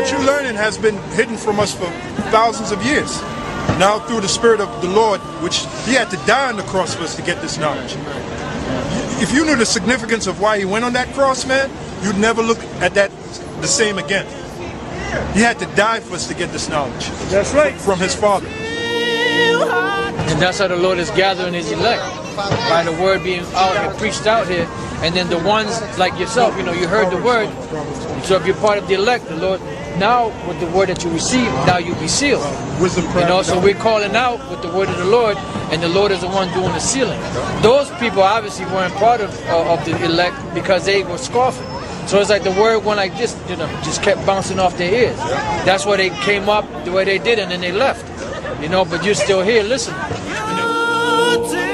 true learning has been hidden from us for thousands of years. Now through the Spirit of the Lord, which He had to die on the cross for us to get this knowledge. If you knew the significance of why He went on that cross, man, you'd never look at that the same again. He had to die for us to get this knowledge. That's right. From His Father. And that's how the Lord is gathering His elect, by the word being out and preached out here. And then the ones like yourself, you know, you heard the word. So if you're part of the elect, the Lord, now with the word that you receive, now you'll be sealed. Wisdom, you know, so we're calling out with the word of the Lord, and the Lord is the one doing the sealing. Those people obviously weren't part of the elect because they were scoffing. So it's like the word went like this, you know, just kept bouncing off their ears. That's why they came up the way they did, and then they left. You know, but you're still here listening.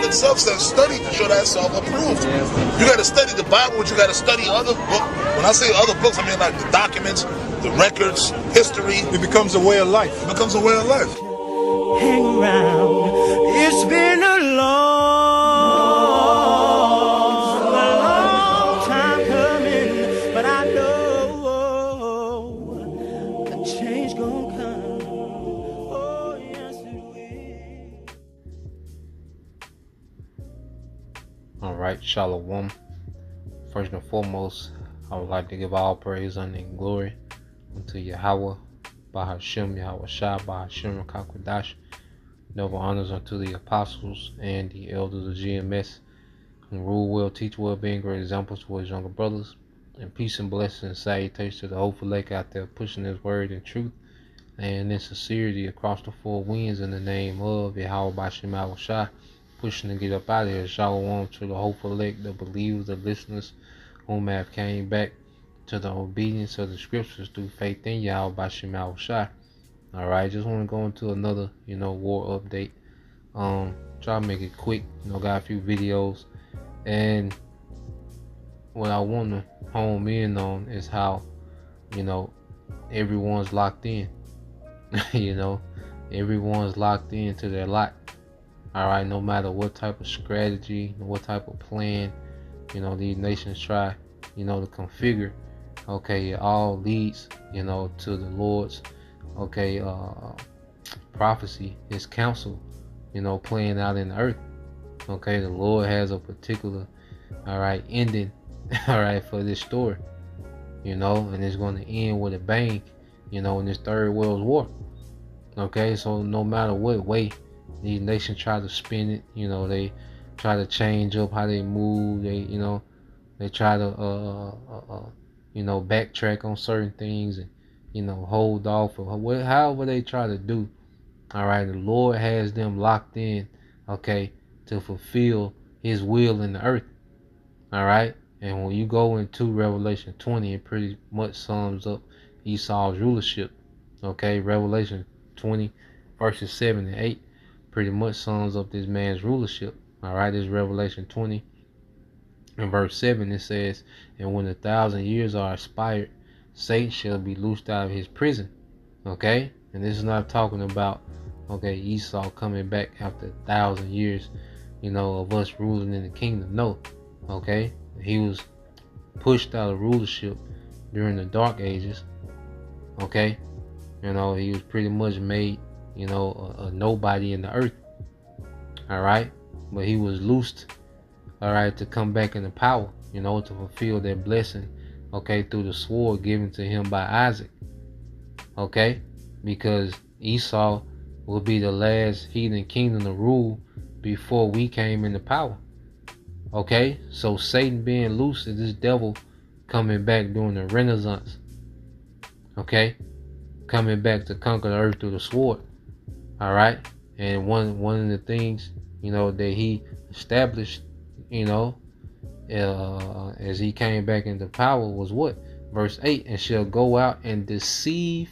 It's self-study to show that self-approved. You got to study the Bible, but you got to study other books. When I say other books, I mean like the documents, the records, history. It becomes a way of life. It becomes a way of life. Hang around. It's been a long time coming, but I know a change gonna come. Oh, yes it will. Alright, Shalom. First and foremost, I would like to give all praise, honor, and glory unto Yahweh, Bahashem, Yahweh Shah, Bahashem, Kakwadash. Double honors unto the apostles and the elders of GMS, who rule well, teach well, being great examples towards younger brothers. And peace and blessings and salutations to the hopeful lake out there pushing His word in truth and in sincerity across the four winds in the name of Yahweh Bahashem, Yahweh Shah. Pushing to get up out of here. Shalom to the hopeful elect, the believers, the listeners whom have came back to the obedience of the scriptures through faith in Yahweh Bashim Yahweh Shai. Alright, just want to go into another, war update. Try to make it quick, got a few videos. And what I want to home in on is how, everyone's locked in. Everyone's locked into their lot. Alright, no matter what type of strategy, what type of plan, these nations try, to configure, okay, it all leads, to the Lord's, prophecy, His counsel, playing out in the earth. Okay, the Lord has a particular, ending, for this story, and it's going to end with a bang, in this third world war. Okay, so no matter what way these nations try to spin it, they try to change up how they move. They try to, backtrack on certain things and, hold off or however they try to do. All right, the Lord has them locked in, to fulfill His will in the earth. All right, and when you go into Revelation 20, it pretty much sums up Esau's rulership. Okay, Revelation 20, verses 7 and 8. Pretty much sums up this man's rulership. Alright, this is Revelation 20 and verse 7. It says, and when 1,000 years are expired, Satan shall be loosed out of his prison. Okay, and this is not talking about Esau coming back after 1,000 years of us ruling in the kingdom. No, okay, he was pushed out of rulership during the dark ages. Okay, he was pretty much made a nobody in the earth. Alright, but he was loosed, to come back into power, to fulfill that blessing, through the sword given to him by Isaac. Okay, because Esau will be the last heathen kingdom to rule before we came into power. Okay, so Satan being loose is this devil coming back during the Renaissance. Okay, coming back to conquer the earth through the sword. All right, and one of the things that he established, as he came back into power was what? Verse 8, and shall go out and deceive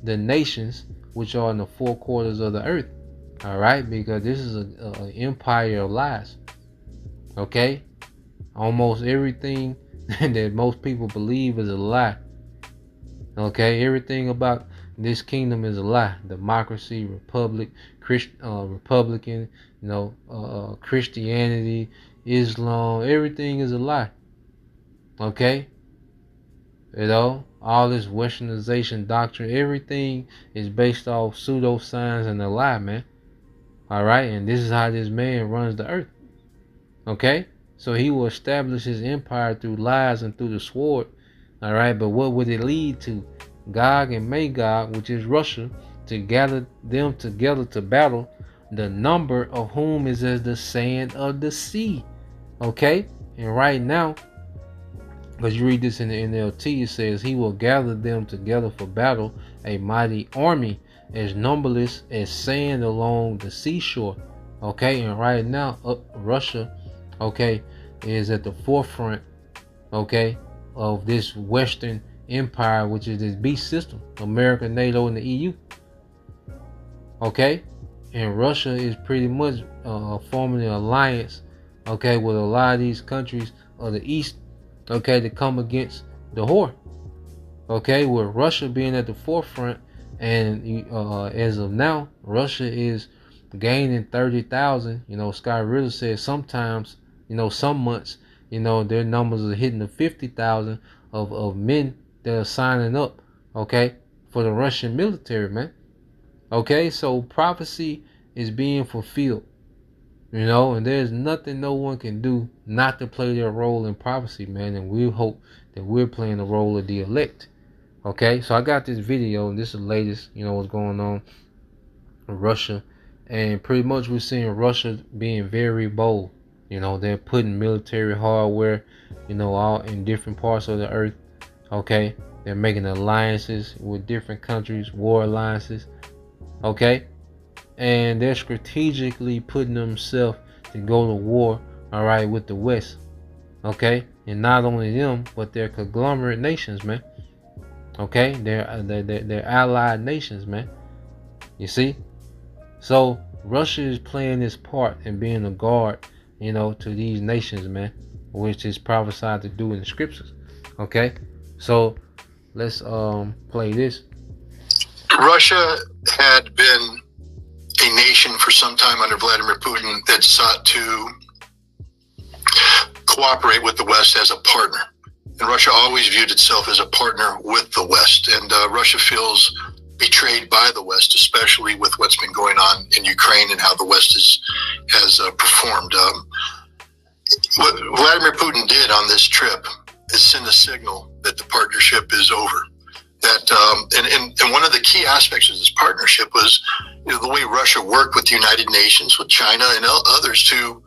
the nations which are in the four quarters of the earth. All right, because this is an empire of lies. Okay, almost everything that most people believe is a lie. Okay, everything about this kingdom is a lie. Democracy, republic, Republican, Christianity, Islam, everything is a lie. Okay, all this westernization doctrine, everything is based off pseudoscience and a lie, man. All right, and this is how this man runs the earth. Okay, so he will establish his empire through lies and through the sword. All right, but what would it lead to? Gog and Magog, which is Russia, to gather them together to battle, the number of whom is as the sand of the sea. Okay, and right now, because you read this in the NLT, it says he will gather them together for battle, a mighty army as numberless as sand along the seashore. Okay, and right now, Russia, okay, is at the forefront, okay, of this Western empire, which is this beast system, America, NATO, and the EU. Okay, and Russia is pretty much forming an alliance, okay, with a lot of these countries of the East, okay, to come against the whore. Okay, with Russia being at the forefront, and as of now, Russia is gaining 30,000. You know, Scott Ritter said sometimes, you know, some months, you know, their numbers are hitting the 50,000 of men that are signing up, okay, for the Russian military, man. Okay, so prophecy is being fulfilled, you know, and there's nothing no one can do not to play their role in prophecy, man. And we hope that we're playing the role of the elect. Okay, so I got this video, and this is the latest, you know, what's going on in Russia. And pretty much we're seeing Russia being very bold. You know, they're putting military hardware, you know, all in different parts of the earth. Okay, they're making alliances with different countries, war alliances. Okay, and they're strategically putting themselves to go to war, all right, with the West. Okay, and not only them, but they're conglomerate nations, man. Okay, they're allied nations, man. You see, so Russia is playing this part and being a guard, you know, to these nations, man, which is prophesied to do in the scriptures. Okay, so let's play this. Russia had been a nation for some time under Vladimir Putin that sought to cooperate with the West as a partner. And Russia always viewed itself as a partner with the West. And Russia feels betrayed by the West, especially with what's been going on in Ukraine and how the West has performed. What Vladimir Putin did on this trip is send a signal that the partnership is over. That and one of the key aspects of this partnership was, you know, the way Russia worked with the United Nations, with China and others to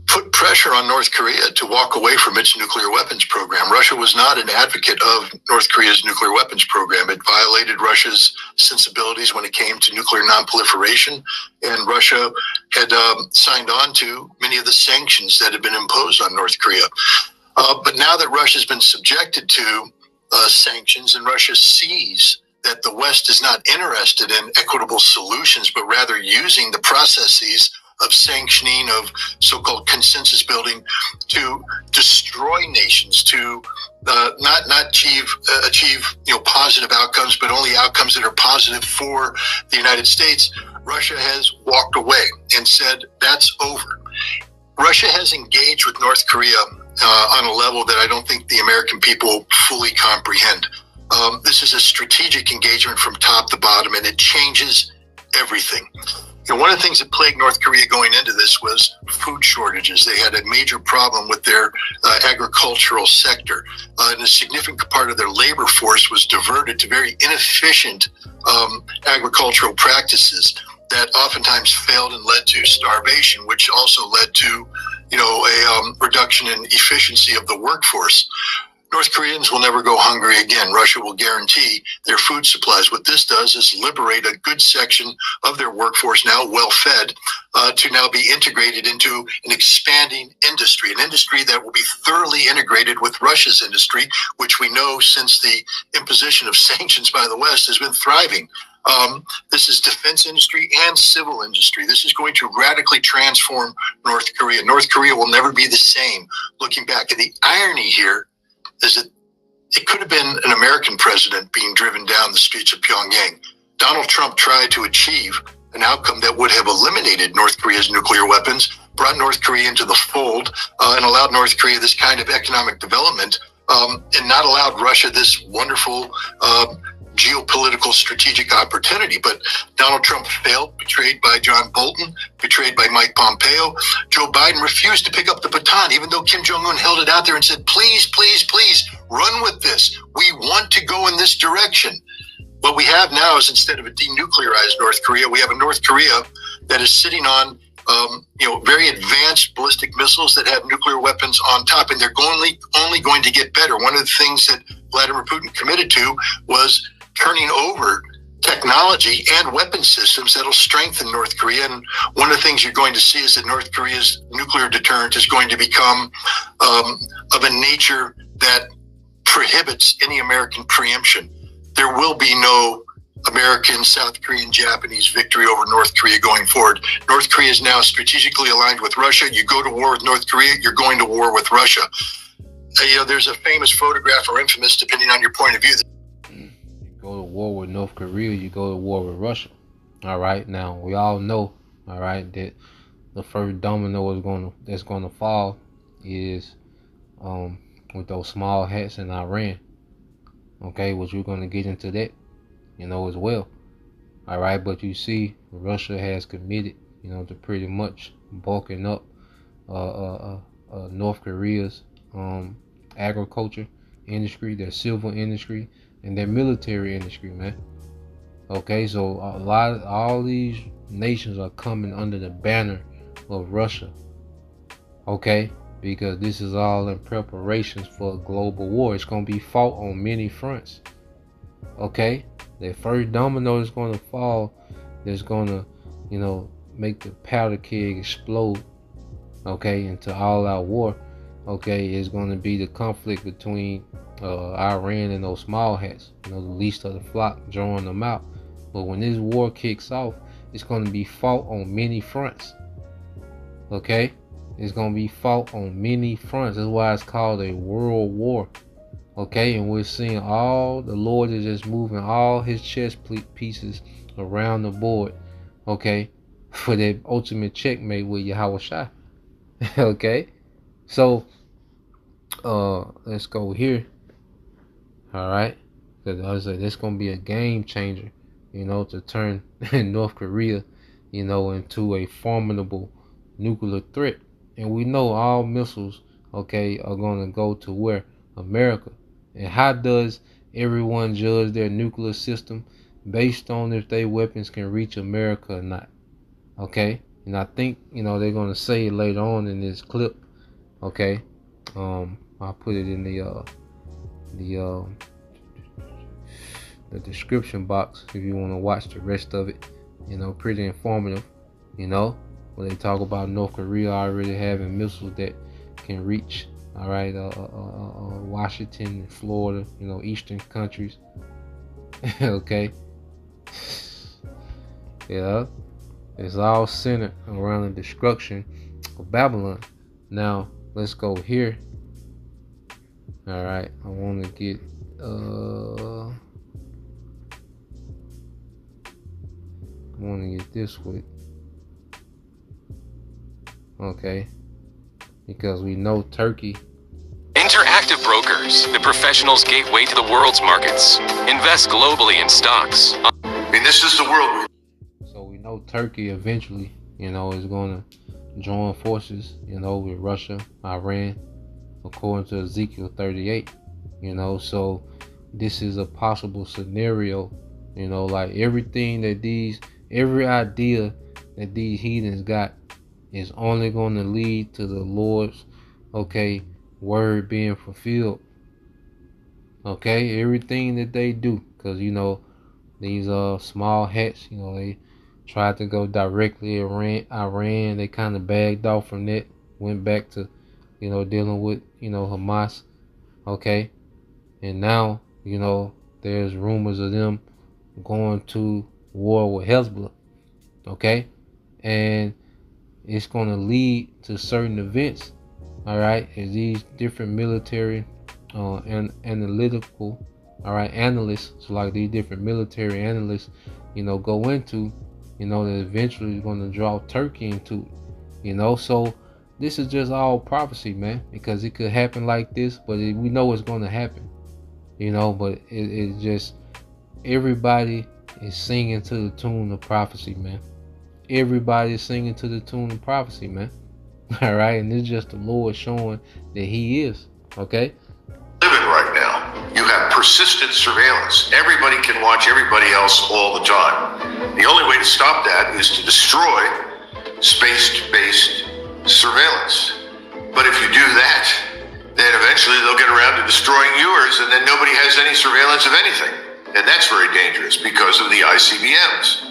put pressure on North Korea to walk away from its nuclear weapons program. Russia was not an advocate of North Korea's nuclear weapons program. It violated Russia's sensibilities when it came to nuclear nonproliferation, and Russia had signed on to many of the sanctions that had been imposed on North Korea. But now that Russia's been subjected to sanctions, and Russia sees that the West is not interested in equitable solutions, but rather using the processes of sanctioning, of so-called consensus building, to destroy nations, to not achieve you know, positive outcomes, but only outcomes that are positive for the United States. Russia has walked away and said that's over. Russia has engaged with North Korea on a level that I don't think the American people fully comprehend. This is a strategic engagement from top to bottom, and it changes everything. You know, one of the things that plagued North Korea going into this was food shortages. They had a major problem with their agricultural sector, and a significant part of their labor force was diverted to very inefficient agricultural practices that oftentimes failed and led to starvation, which also led to, you know, a reduction in efficiency of the workforce. North Koreans will never go hungry again. Russia will guarantee their food supplies. What this does is liberate a good section of their workforce, now well-fed, to now be integrated into an expanding industry, an industry that will be thoroughly integrated with Russia's industry, which we know since the imposition of sanctions by the West has been thriving. This is defense industry and civil industry. This is going to radically transform North Korea. North Korea will never be the same. Looking back, and the irony here is that it could have been an American president being driven down the streets of Pyongyang. Donald Trump tried to achieve an outcome that would have eliminated North Korea's nuclear weapons, brought North Korea into the fold, and allowed North Korea this kind of economic development and not allowed Russia this wonderful geopolitical strategic opportunity. But Donald Trump failed, betrayed by John Bolton, betrayed by Mike Pompeo. Joe Biden refused to pick up the baton, even though Kim Jong-un held it out there and said, please, please, please, run with this. We want to go in this direction. What we have now is, instead of a denuclearized North Korea, we have a North Korea that is sitting on very advanced ballistic missiles that have nuclear weapons on top, and they're only going to get better. One of the things that Vladimir Putin committed to was turning over technology and weapon systems that'll strengthen North Korea. And one of the things you're going to see is that North Korea's nuclear deterrent is going to become of a nature that prohibits any American preemption. There will be no American, South Korean, Japanese victory over North Korea going forward. North Korea is now strategically aligned with Russia. You go to war with North Korea, you're going to war with Russia. There's a famous photograph, or infamous, depending on your point of view. You go to war with North Korea, you go to war with Russia. All right, now we all know, all right, that the first domino that's gonna fall is with those small hats in Iran. Okay, which we're gonna get into that, as well. All right, but you see, Russia has committed, to pretty much bulking up North Korea's agriculture industry, their civil industry, and their military industry, man. Okay, so all these nations are coming under the banner of Russia. Okay, because this is all in preparations for a global war. It's going to be fought on many fronts. Okay, the first domino is going to fall. That's going to, make the powder keg explode. Okay, into all-out war. Okay, is going to be the conflict between Iran and those small hats. The least of the flock, drawing them out. But when this war kicks off, it's going to be fought on many fronts. Okay, it's going to be fought on many fronts. That's why it's called a world war. Okay, and we're seeing the Lord is just moving all his chess pieces around the board. Okay, for that ultimate checkmate with Yahweh Shai. Okay, so let's go here. All right, because I was like, this gonna be a game changer, to turn North Korea, into a formidable nuclear threat. And we know all missiles, okay, are gonna go to where? America. And how does everyone judge their nuclear system? Based on if their weapons can reach America or not. Okay, and I think they're gonna say it later on in this clip. Okay, I'll put it in the description box if you want to watch the rest of it. Pretty informative. When they talk about North Korea already having missiles that can reach, all right, Washington and Florida, eastern countries. Okay, yeah, it's all centered around the destruction of Babylon. Now let's go here. All right, I want to get this way. Okay, because we know Turkey. Interactive Brokers, the professional's gateway to the world's markets. Invest globally in stocks. This is the world. So we know Turkey eventually, is going to join forces, with Russia, Iran, according to Ezekiel 38. So this is a possible scenario. Like every idea that these heathens got is only going to lead to the Lord's, word being fulfilled. Okay, everything that they do, because these small hats, they tried to go directly Iran. They kind of bagged off from that, went back to dealing with Hamas. Okay, and now there's rumors of them going to war with Hezbollah. Okay, and it's going to lead to certain events. All right, as these different military and analytical, all right, analysts, so like these different military analysts, go into, that eventually is going to draw Turkey into it. So this is just all prophecy, man, because it could happen like this, but we know it's going to happen, but it just, everybody is singing to the tune of prophecy, man. Everybody is singing to the tune of prophecy, man. All right, and it's just the Lord showing that He is, okay? Living right now, you have persistent surveillance. Everybody can watch everybody else all the time. The only way to stop that is to destroy space-based surveillance. But if you do that, then eventually they'll get around to destroying yours, and then nobody has any surveillance of anything. And that's very dangerous because of the ICBMs.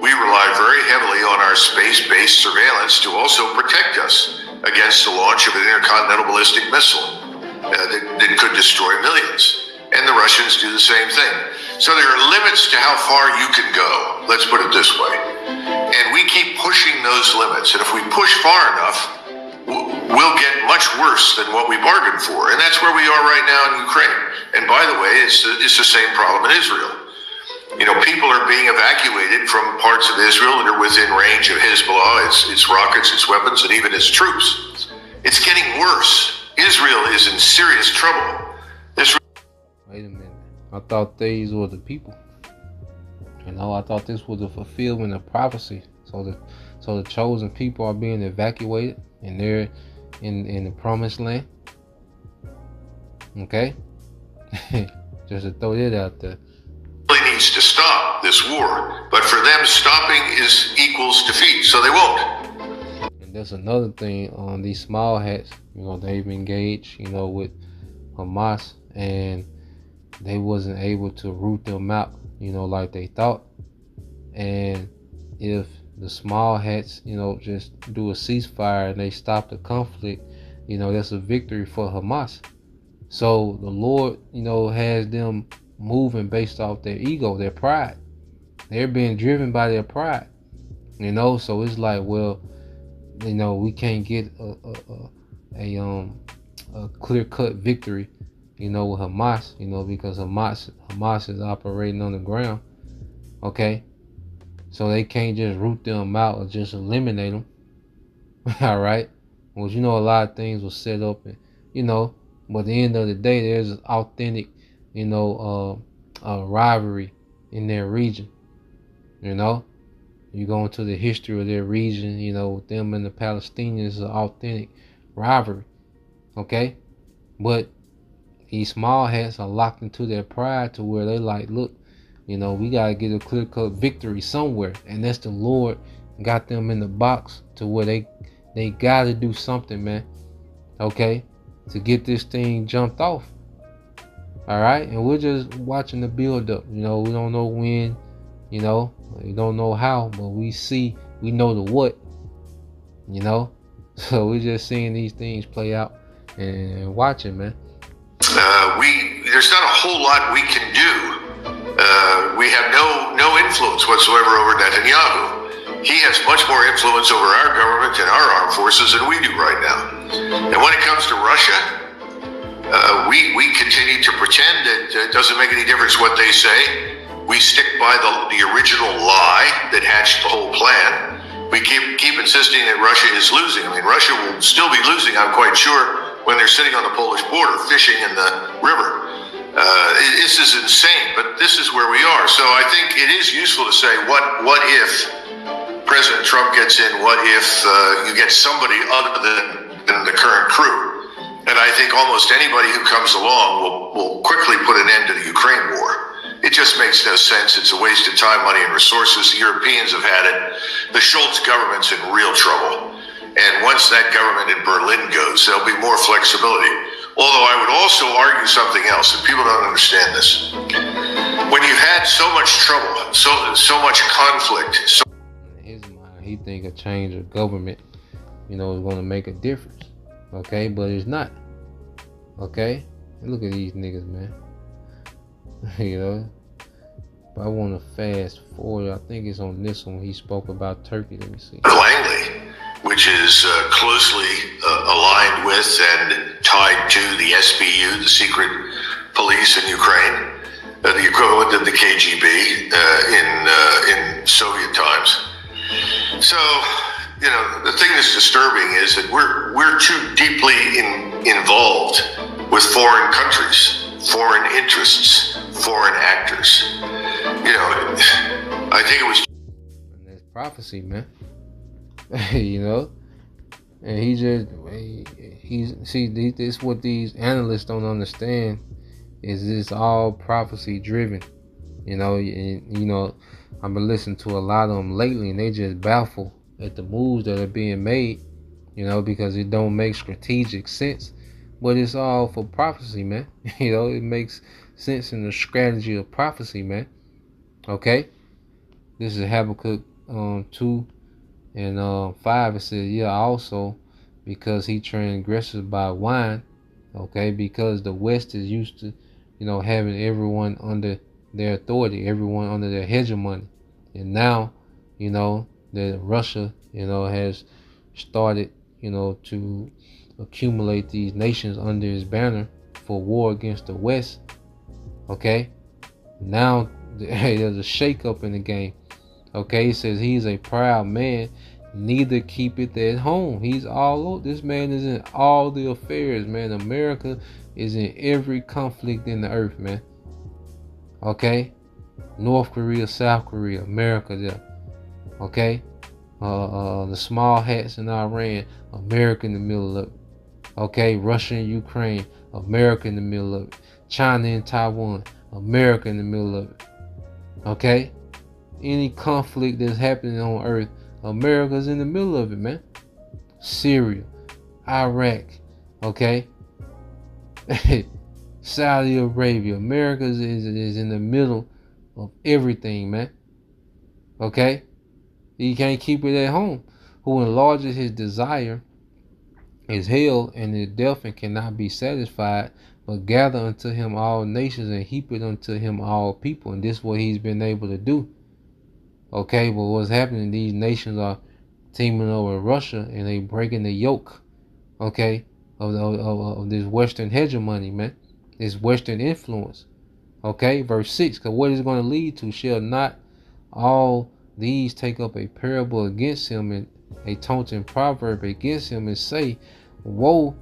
We rely very heavily on our space-based surveillance to also protect us against the launch of an intercontinental ballistic missile that could destroy millions. And the Russians do the same thing. So there are limits to how far you can go, let's put it this way. And we keep pushing those limits. And if we push far enough, we'll get much worse than what we bargained for. And that's where we are right now in Ukraine. And by the way, it's the same problem in Israel. People are being evacuated from parts of Israel that are within range of Hezbollah, its rockets, its weapons, and even its troops. It's getting worse. Israel is in serious trouble. Wait a minute. I thought these were the people. I thought this was the fulfillment of prophecy. So the chosen people are being evacuated, and they're in the promised land. Okay? Just to throw it out there. Needs to stop this war, but for them, stopping equals defeat, so they won't. And there's another thing on these small hats. They've engaged, with Hamas, and they wasn't able to root them out, like they thought. And if the small hats, just do a ceasefire and they stop the conflict, that's a victory for Hamas. So the Lord, has them moving based off their ego, their pride. They're being driven by their pride, so it's like, well, we can't get a clear-cut victory, with Hamas, because Hamas is operating on the ground, okay? So they can't just root them out or just eliminate them, all right? Well, a lot of things were set up, and, but at the end of the day, there's an authentic, rivalry in their region. You go into the history of their region, with them and the Palestinians, is an authentic rivalry. Okay? But these small hats are locked into their pride to where they like, look, we gotta get a clear-cut victory somewhere. And that's the Lord got them in the box to where they gotta do something, man. Okay? To get this thing jumped off. All right, and we're just watching the build up. We don't know when, we don't know how, but we know the what, So we're just seeing these things play out and watching, man. There's not a whole lot we can do. We have no influence whatsoever over Netanyahu. He has much more influence over our government and our armed forces than we do right now. And when it comes to Russia, we continue to pretend that it doesn't make any difference what they say. We stick by the original lie that hatched the whole plan. We keep insisting that Russia is losing. Russia will still be losing, I'm quite sure, when they're sitting on the Polish border fishing in the river. This is insane, but this is where we are. So I think it is useful to say, what if President Trump gets in? What if you get somebody other than the current crew? And I think almost anybody who comes along will quickly put an end to the Ukraine war. It just makes no sense. It's a waste of time, money, and resources. The Europeans have had it. The Schultz government's in real trouble. And once that government in Berlin goes, there'll be more flexibility. Although I would also argue something else, and people don't understand this. When you've had so much trouble, so much conflict. In his mind, he think a change of government, is going to make a difference. Okay, but it's not. Okay, look at these niggas, man. If I want to fast forward, I think it's on this one. He spoke about Turkey. Let me see. Langley, which is closely aligned with and tied to the SBU, the secret police in Ukraine, the equivalent of the KGB in Soviet times. So You know, the thing that's disturbing is that we're too deeply involved with foreign countries, foreign interests, foreign actors. You know, I think it was. And that's prophecy, man. You know, and he's see, this what these analysts don't understand is this all prophecy driven. You know, and you know, I've been listening to a lot of them lately, and they just baffle at the moves that are being made, you know, because it don't make strategic sense. But it's all for prophecy, man. You know, it makes sense in the strategy of prophecy, man. Okay? This is Habakkuk 2 and 5. It says, yeah, also because he transgresses by wine, okay, because the West is used to, you know, having everyone under their authority, everyone under their hegemony. And now, you know, that Russia, you know, has started, you know, to accumulate these nations under his banner for war against the West. Okay, now there's a shake-up in the game. Okay, he says he's a proud man, neither keepeth at home. He's all over. This man is in all the affairs, man. America is in every conflict in the earth, man. Okay, North Korea, South Korea, America there. Okay, the small hats in Iran, America in the middle of it. Okay, Russia and Ukraine, America in the middle of it. China and Taiwan, America in the middle of it. Okay, any conflict that's happening on earth, America's in the middle of it, man. Syria, Iraq, okay, Saudi Arabia, America is in the middle of everything, man. Okay, he can't keep it at home. Who enlarges his desire is hell, and is death, and cannot be satisfied, but gather unto him all nations, and heap it unto him all people. And this is what he's been able to do. Okay, but what's happening, these nations are teaming over Russia, and they breaking the yoke, okay, of this Western hegemony, man, this Western influence. Okay, verse 6, because what is going to lead to, shall not all these take up a parable against him, and a taunting proverb against him, and say, woe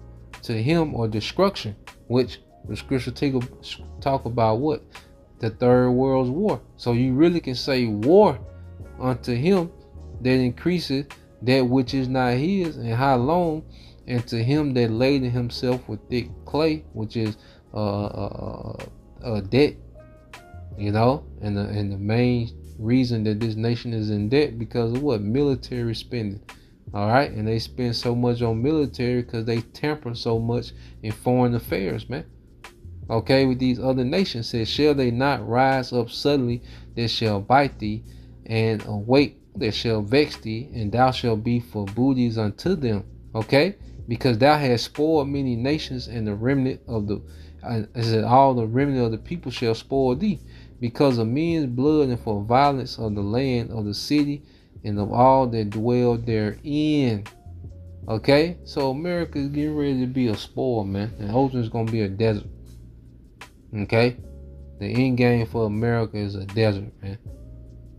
to him, or destruction, which the scripture talk about what? The third world's war. So you really can say war unto him that increaseth that which is not his, and how long, and to him that laden himself with thick clay, which is a debt, you know, and the main reason that this nation is in debt because of what? Military spending. All right, and they spend so much on military because they tamper so much in foreign affairs, man. Okay, with these other nations, says, shall they not rise up suddenly that shall bite thee, and awake that shall vex thee, and thou shalt be for booties unto them. Okay, because thou hast spoiled many nations, and the remnant of the all the remnant of the people shall spoil thee, because of men's blood, and for violence of the land of the city, and of all that dwell therein. Okay, so America is getting ready to be a spoil, man, and ultimately it's gonna be a desert. Okay, the end game for America is a desert, man.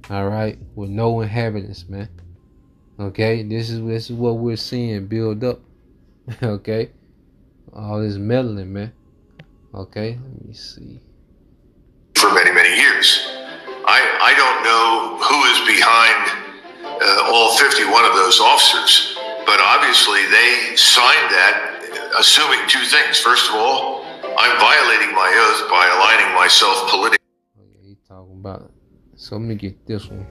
All right, with no inhabitants, man. Okay, this is what we're seeing build up. Okay, all this meddling, man. Okay, let me see. For many, many years, I don't know who is behind all 51 of those officers, but obviously they signed that assuming two things. First of all, I'm violating my oath by aligning myself politically. Oh yeah, he's talking about it. So let me get this one.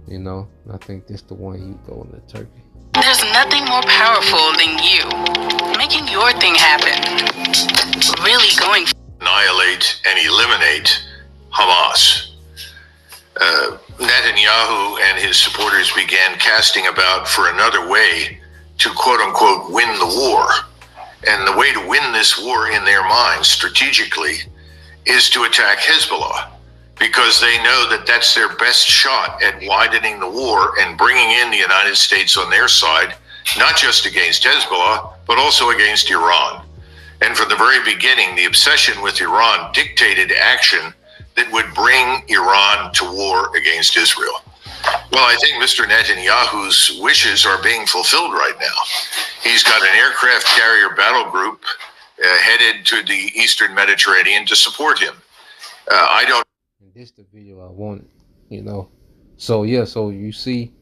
You know, I think this the one you go into Turkey. There's nothing more powerful than you making your thing happen. Really going. Annihilate and eliminate Hamas. Netanyahu and his supporters began casting about for another way to quote-unquote win the war. And the way to win this war in their minds strategically is to attack Hezbollah, because they know that that's their best shot at widening the war and bringing in the United States on their side, not just against Hezbollah, but also against Iran. And from the very beginning, the obsession with Iran dictated action that would bring Iran to war against Israel. Well, I think Mr. Netanyahu's wishes are being fulfilled right now. He's got an aircraft carrier battle group headed to the Eastern Mediterranean to support him. I don't. And this the video I wanted, So yeah, so you see,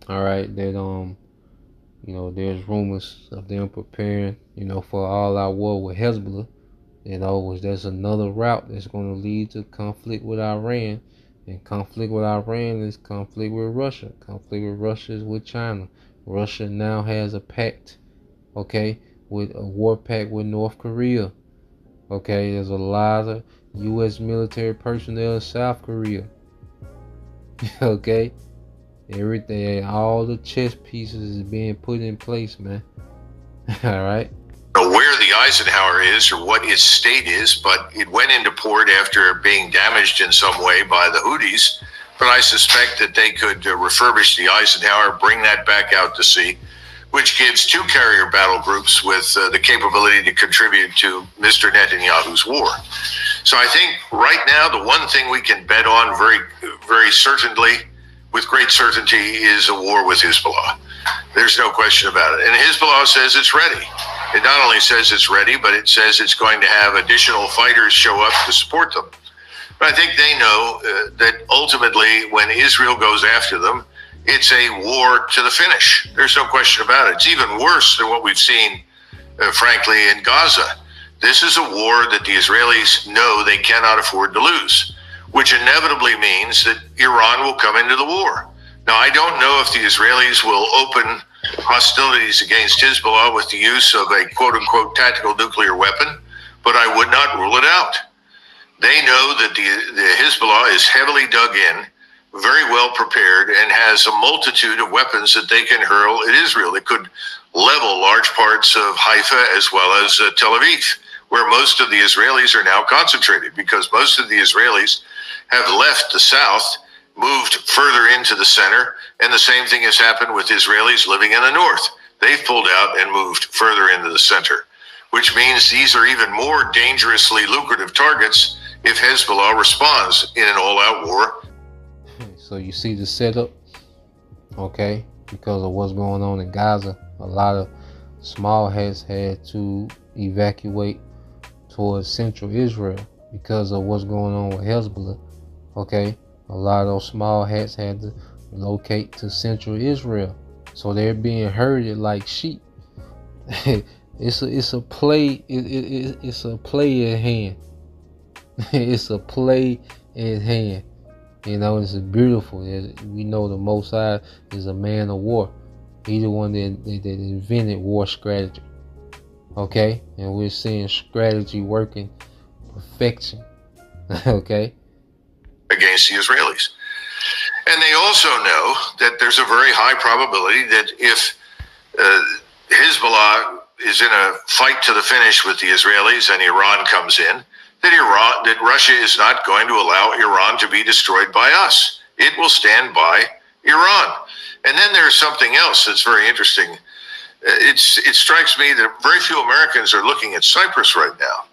all right, that there's rumors of them preparing, for all-out war with Hezbollah. Which there's another route that's going to lead to conflict with Iran. And conflict with Iran is conflict with Russia. Conflict with Russia is with China. Russia now has a pact, with a war pact with North Korea. There's a lot of U.S. military personnel in South Korea. Everything, all the chess pieces is being put in place, man. All right. Where the Eisenhower is or what its state is, but it went into port after being damaged in some way by the Houthis. But I suspect that they could refurbish the Eisenhower, bring that back out to sea, which gives two carrier battle groups with the capability to contribute to Mr. Netanyahu's war. So I think right now the one thing we can bet on very, very certainly, with great certainty, is a war with Hezbollah. There's no question about it. And Hezbollah says it's ready. It not only says it's ready, but it says it's going to have additional fighters show up to support them. But I think they know that ultimately when Israel goes after them, it's a war to the finish. There's no question about it. It's even worse than what we've seen, frankly, in Gaza. This is a war that the Israelis know they cannot afford to lose, which inevitably means that Iran will come into the war. Now, I don't know if the Israelis will open hostilities against Hezbollah with the use of a quote-unquote tactical nuclear weapon, but I would not rule it out. They know that the Hezbollah is heavily dug in, very well prepared, and has a multitude of weapons that they can hurl at Israel. They could level large parts of Haifa as well as Tel Aviv, where most of the Israelis are now concentrated, because most of the Israelis have left the south, moved further into the center, and the same thing has happened with Israelis living in the north. They've pulled out and moved further into the center, which means these are even more dangerously lucrative targets if Hezbollah responds in an all-out war. So you see the setup, because of what's going on in Gaza. A lot of small hats had to evacuate towards central Israel because of what's going on with Hezbollah. A lot of those small hats had to locate to central Israel, so they're being herded like sheep. It's a play. It's a play at hand. It's a play at hand. It's beautiful. We know the Most High is a man of war. He's the one that invented war strategy. And we're seeing strategy working perfection. Against the Israelis. And they also know that there's a very high probability that if Hezbollah is in a fight to the finish with the Israelis and Iran comes in, that Russia is not going to allow Iran to be destroyed by us. It will stand by Iran. And then there's something else that's very interesting. It strikes me that very few Americans are looking at Cyprus right now.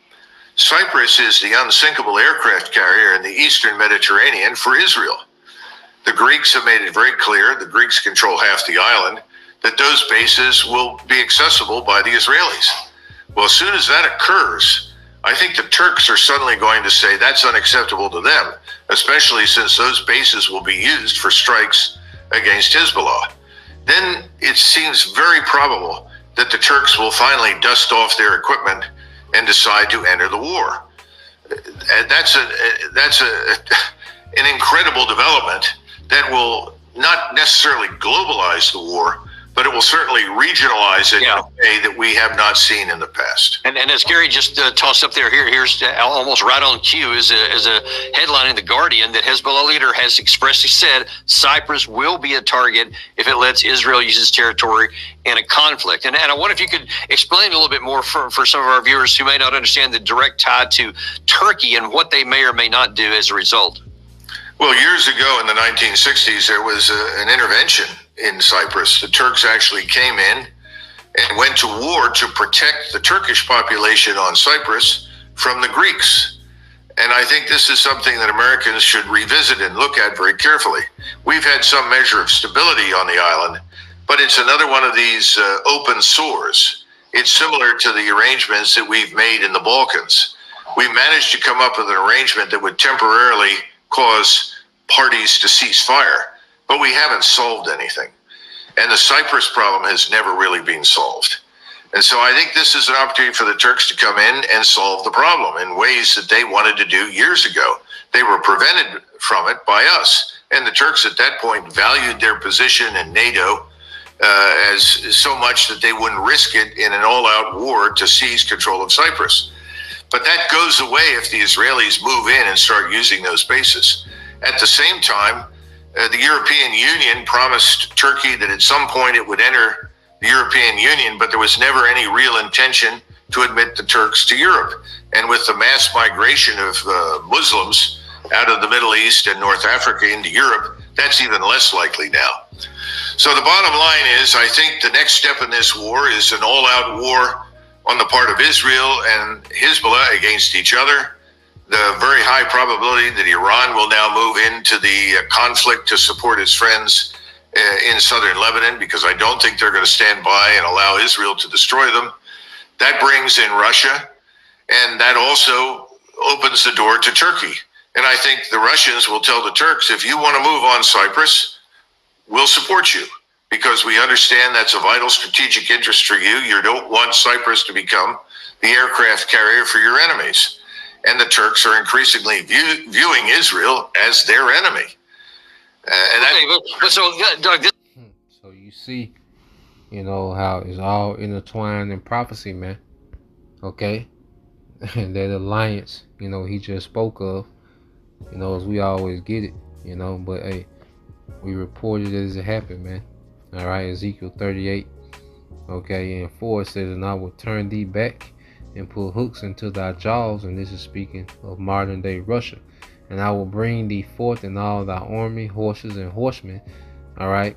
Cyprus is the unsinkable aircraft carrier in the Eastern Mediterranean for Israel. The Greeks have made it very clear, the Greeks control half the island, that those bases will be accessible by the Israelis. Well, as soon as that occurs, I think the Turks are suddenly going to say that's unacceptable to them, especially since those bases will be used for strikes against Hezbollah. Then it seems very probable that the Turks will finally dust off their equipment and decide to enter the war. That's an incredible development that will not necessarily globalize the war, but it will certainly regionalize it in a way that we have not seen in the past. And as Gary just tossed up there, here's almost right on cue is a headline in The Guardian that Hezbollah leader has expressly said Cyprus will be a target if it lets Israel use its territory in a conflict. And I wonder if you could explain a little bit more for some of our viewers who may not understand the direct tie to Turkey and what they may or may not do as a result. Well, years ago in the 1960s, there was an intervention in Cyprus. The Turks actually came in and went to war to protect the Turkish population on Cyprus from the Greeks. And I think this is something that Americans should revisit and look at very carefully. We've had some measure of stability on the island, but it's another one of these open sores. It's similar to the arrangements that we've made in the Balkans. We managed to come up with an arrangement that would temporarily cause parties to cease fire, but we haven't solved anything. And the Cyprus problem has never really been solved. And so I think this is an opportunity for the Turks to come in and solve the problem in ways that they wanted to do years ago. They were prevented from it by us. And the Turks at that point valued their position in NATO as so much that they wouldn't risk it in an all-out war to seize control of Cyprus. But that goes away if the Israelis move in and start using those bases. At the same time, the European Union promised Turkey that at some point it would enter the European Union, but there was never any real intention to admit the Turks to Europe. And with the mass migration of Muslims out of the Middle East and North Africa into Europe, that's even less likely now. So the bottom line is, I think the next step in this war is an all-out war on the part of Israel and Hezbollah against each other. The very high probability that Iran will now move into the conflict to support its friends in southern Lebanon, because I don't think they're going to stand by and allow Israel to destroy them. That brings in Russia, and that also opens the door to Turkey. And I think the Russians will tell the Turks, if you want to move on Cyprus, we'll support you, because we understand that's a vital strategic interest for you. You don't want Cyprus to become the aircraft carrier for your enemies. And the Turks are increasingly viewing Israel as their enemy. So you see, how it's all intertwined in prophecy, man. Okay? And that alliance, he just spoke of, as we always get it, but hey, we reported it as it happened, man. All right, Ezekiel 38, okay, and 4 says, and I will turn thee back and put hooks into thy jaws, and this is speaking of modern day Russia. And I will bring thee forth in all thy army, horses and horsemen, all right,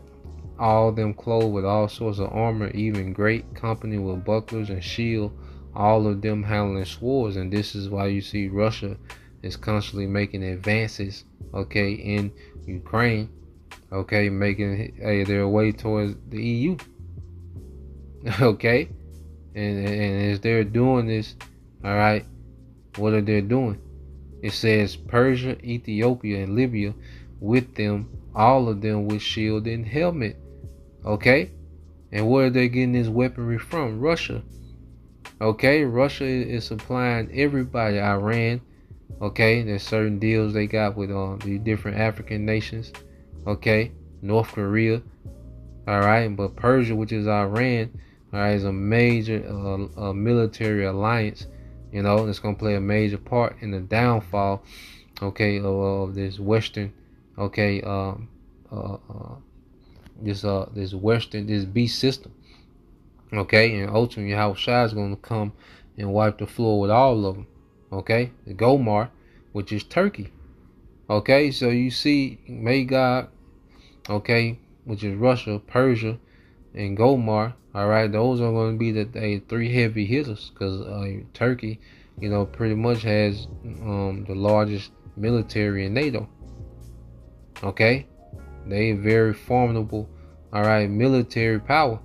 all them clothed with all sorts of armor, even great company with bucklers and shield, all of them handling swords. And this is why you see Russia is constantly making advances, okay, in Ukraine, okay, making their way towards the EU, okay, and as they're doing this, all right, what are they doing? It says Persia, Ethiopia, and Libya with them, all of them with shield and helmet, okay, and where are they getting this weaponry from? Russia, okay, Russia is supplying everybody. Iran, okay, there's certain deals they got with the different African nations, okay, North Korea, all right, but Persia, which is Iran, all right, is a major military alliance, that's going to play a major part in the downfall, okay, of this Western, okay, this beast system, okay, and ultimately how Shai is going to come and wipe the floor with all of them, okay, the Gomar, which is Turkey, okay, so you see Magog, okay, which is Russia, Persia, and Gomar, all right, those are going to be the 3 heavy hitters, because Turkey, pretty much has the largest military in NATO, okay, they very formidable, all right, military power,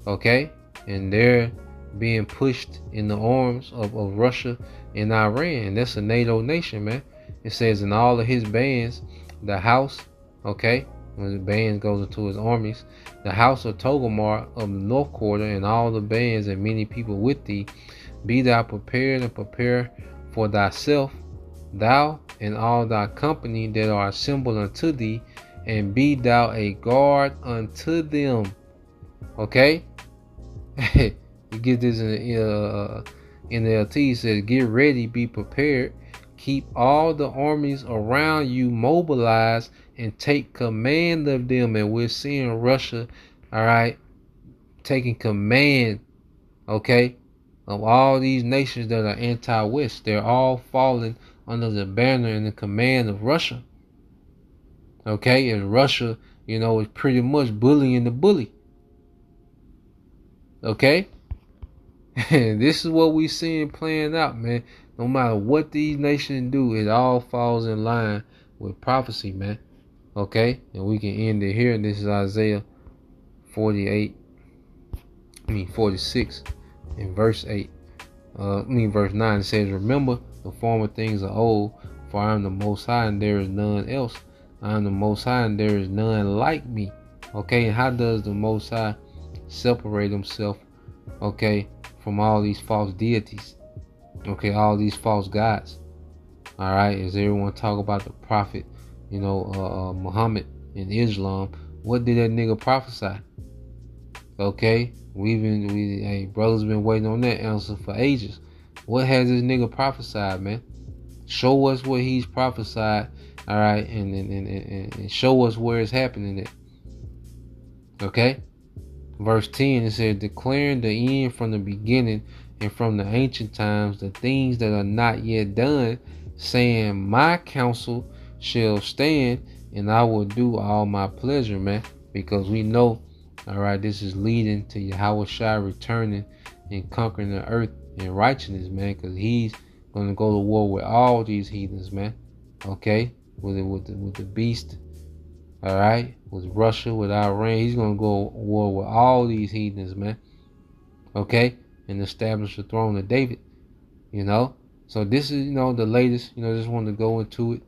okay, and they're being pushed in the arms of Russia and Iran, and that's a NATO nation, man. It says in all of his bands, the house, okay, when the band goes into his armies, the house of Togomar of the north quarter, and all the bands and many people with thee, be thou prepared and prepare for thyself, thou and all thy company that are assembled unto thee, and be thou a guard unto them. Okay? You get this in the NLT, says, get ready, be prepared, keep all the armies around you mobilized, and take command of them. And we're seeing Russia, all right, taking command, okay, of all these nations that are anti-West. They're all falling under the banner and the command of Russia, okay, and Russia, is pretty much bullying the bully, okay. And this is what we seeing playing out, man. No matter what these nations do, it all falls in line with prophecy, man. Okay? And we can end it here. This is Isaiah 46 in verse 8. Verse 9. It says, remember the former things are old, for I am the Most High and there is none else. I am the Most High and there is none like me. Okay, and how does the Most High separate himself, okay, from all these false deities? Okay, all these false gods. All right, as everyone talk about the prophet, Muhammad in Islam, what did that nigga prophesy? Okay, hey, brothers been waiting on that answer for ages. What has this nigga prophesied, man? Show us what he's prophesied, all right, and show us where it's happening at. Okay, verse 10, it says, declaring the end from the beginning and from the ancient times, the things that are not yet done, saying, my counsel shall stand, and I will do all my pleasure, man. Because we know, all right, this is leading to Yahweh Shai returning and conquering the earth in righteousness, man. Because he's going to go to war with all these heathens, man. Okay, with the beast, all right, with Russia, with Iran. He's going to go to war with all these heathens, man. Okay, and establish the throne of David, So this is, the latest, just wanted to go into it.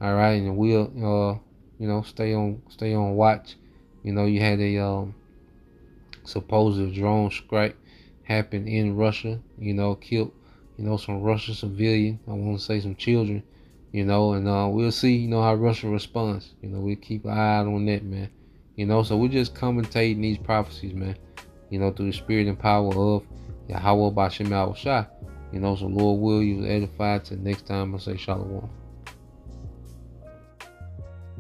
All right, and we'll, stay on watch. You had a supposed drone strike happen in Russia, killed, some Russian civilian. I want to say some children, and we'll see, how Russia responds. We'll keep an eye out on that, man. So we're just commentating these prophecies, man, through the spirit and power of Yahweh Bashim Al Shai. So Lord will, you was edified. Till next time, I say shalom.